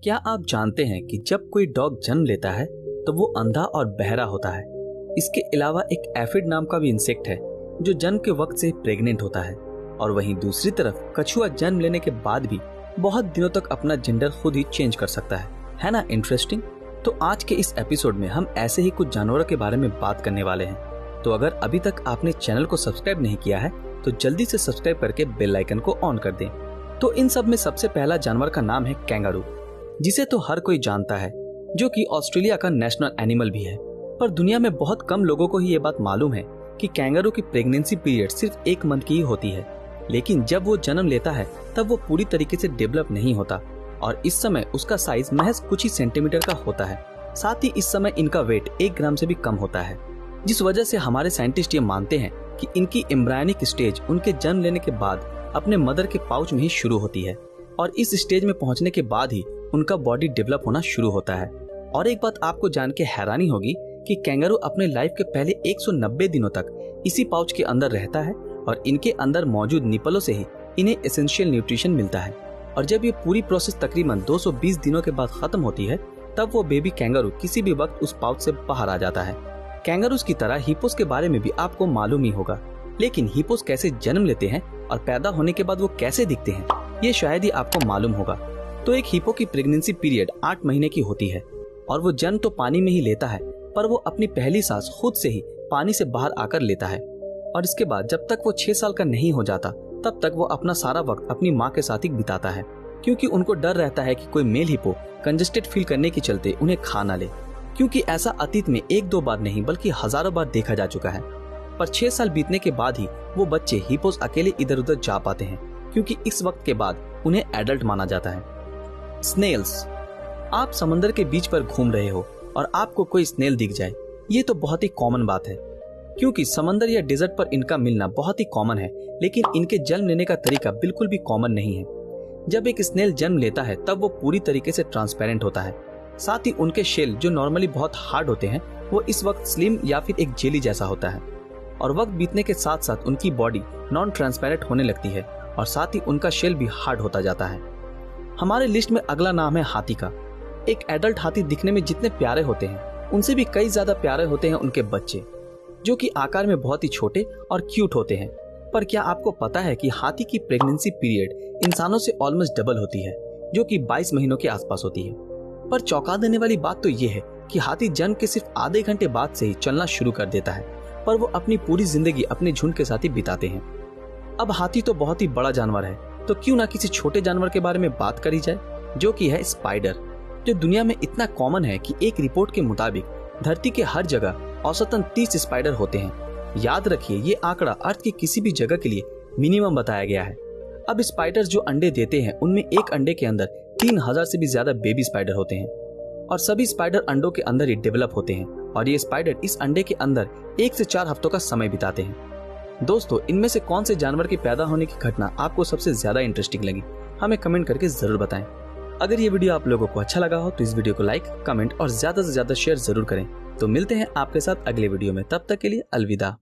क्या आप जानते हैं कि जब कोई डॉग जन्म लेता है तो वो अंधा और बहरा होता है। इसके अलावा एक एफिड नाम का भी इंसेक्ट है जो जन्म के वक्त से प्रेग्नेंट होता है। और वहीं दूसरी तरफ कछुआ जन्म लेने के बाद भी बहुत दिनों तक अपना जेंडर खुद ही चेंज कर सकता है ना इंटरेस्टिंग। तो आज के इस एपिसोड में हम ऐसे ही कुछ जानवरों के बारे में बात करने वाले हैं। तो अगर अभी तक आपने चैनल को सब्सक्राइब नहीं किया है तो जल्दी से सब्सक्राइब करके बेल आइकन को ऑन कर दें। तो इन सब में सबसे पहला जानवर का नाम है कैंगारू, जिसे तो हर कोई जानता है, जो कि ऑस्ट्रेलिया का नेशनल एनिमल भी है। पर दुनिया में बहुत कम लोगों को ही ये बात मालूम है कि कैंगारू की प्रेगनेंसी पीरियड सिर्फ 1 मंथ की ही होती है। लेकिन जब वो जन्म लेता है तब वो पूरी तरीके से डेवलप नहीं होता और इस समय उसका साइज महज कुछ ही सेंटीमीटर का होता है। साथ ही इस समय इनका वेट 1 ग्राम से भी कम होता है, जिस वजह से हमारे साइंटिस्ट ये मानते हैं कि इनकी एम्ब्रायनिक स्टेज उनके जन्म लेने के बाद अपने मदर के पाउच में ही शुरू होती है और इस स्टेज में पहुंचने के बाद ही उनका बॉडी डेवलप होना शुरू होता है। और एक बात आपको जान के हैरानी होगी कि कैंगारू अपने लाइफ के पहले 190 दिनों तक इसी पाउच के अंदर रहता है और इनके अंदर मौजूद निपलों से ही इन्हें एसेंशियल न्यूट्रिशन मिलता है। और जब ये पूरी प्रोसेस तकरीबन 220 दिनों के बाद खत्म होती है तब वो बेबी कैंगारू किसी भी वक्त उस पाउच से बाहर आ जाता है। कैंगारूज की तरह हिप्पोस के बारे में भी आपको मालूम ही होगा, लेकिन हिप्पोस कैसे जन्म लेते हैं और पैदा होने के बाद वो कैसे दिखते हैं ये शायद ही आपको मालूम होगा। तो एक हिप्पो की प्रेगनेंसी पीरियड 8 महीने की होती है और वो जन्म तो पानी में ही लेता है, पर वो अपनी पहली सांस खुद से ही पानी से बाहर आकर लेता है। और इसके बाद जब तक वो 6 साल का नहीं हो जाता तब तक वो अपना सारा वक्त अपनी माँ के साथ ही बिताता है, क्योंकि उनको डर रहता है कि कोई मेल हिप्पो कंजेस्टेड फील करने के चलते उन्हें खा ना ले, क्योंकि ऐसा अतीत में 1-2 बार नहीं बल्कि हजारों बार देखा जा चुका है। पर 6 साल बीतने के बाद ही वो बच्चे हिप्पोस अकेले इधर उधर जा पाते हैं, क्योंकि इस वक्त के बाद उन्हें एडल्ट माना जाता है। स्नेल्स। आप समंदर के बीच पर घूम रहे हो और आपको कोई स्नेल दिख जाए, ये तो बहुत ही कॉमन बात है, क्योंकि समंदर या डेजर्ट पर इनका मिलना बहुत ही कॉमन है। लेकिन इनके जन्म लेने का तरीका बिल्कुल भी कॉमन नहीं है। जब एक स्नेल जन्म लेता है तब वो पूरी तरीके से ट्रांसपेरेंट होता है। साथ ही उनके शेल जो नॉर्मली बहुत हार्ड होते हैं वो इस वक्त स्लिम या फिर एक जेली जैसा होता है। और वक्त बीतने के साथ साथ उनकी बॉडी नॉन ट्रांसपेरेंट होने लगती है और साथ ही उनका शेल भी हार्ड होता जाता है। हमारे लिस्ट में अगला नाम है हाथी का। एक एडल्ट हाथी दिखने में जितने प्यारे होते हैं उनसे भी कई ज्यादा प्यारे होते हैं उनके बच्चे, जो कि आकार में बहुत ही छोटे और क्यूट होते हैं। पर क्या आपको पता है कि हाथी की प्रेगनेंसी पीरियड इंसानों से ऑलमोस्ट डबल होती है, जो कि 22 महीनों के आसपास होती है। पर चौंका देने वाली बात तो ये है कि हाथी जन्म के सिर्फ आधे घंटे बाद से ही चलना शुरू कर देता है, पर वो अपनी पूरी जिंदगी अपने झुंड के साथ ही बिताते हैं। अब हाथी तो बहुत ही बड़ा जानवर है, तो क्यों ना किसी छोटे जानवर के बारे में बात करी जाए, जो कि है स्पाइडर, जो दुनिया में इतना कॉमन है कि एक रिपोर्ट के मुताबिक धरती के हर जगह औसतन 30 स्पाइडर होते हैं। याद रखिए, ये आंकड़ा अर्थ की किसी भी जगह के लिए मिनिमम बताया गया है। अब स्पाइडर जो अंडे देते हैं उनमें एक अंडे के अंदर 3000 से भी ज्यादा बेबी स्पाइडर होते हैं और सभी स्पाइडर अंडों के अंदर ही डेवलप होते हैं और ये स्पाइडर इस अंडे के अंदर 1 से 4 हफ्तों का समय बिताते हैं। दोस्तों, इनमें से कौन से जानवर के पैदा होने की घटना आपको सबसे ज्यादा इंटरेस्टिंग लगी, हमें कमेंट करके जरूर बताएं। अगर ये वीडियो आप लोगों को अच्छा लगा हो तो इस वीडियो को लाइक, कमेंट और ज्यादा से ज्यादा शेयर जरूर करें। तो मिलते हैं आपके साथ अगले वीडियो में, तब तक के लिए अलविदा।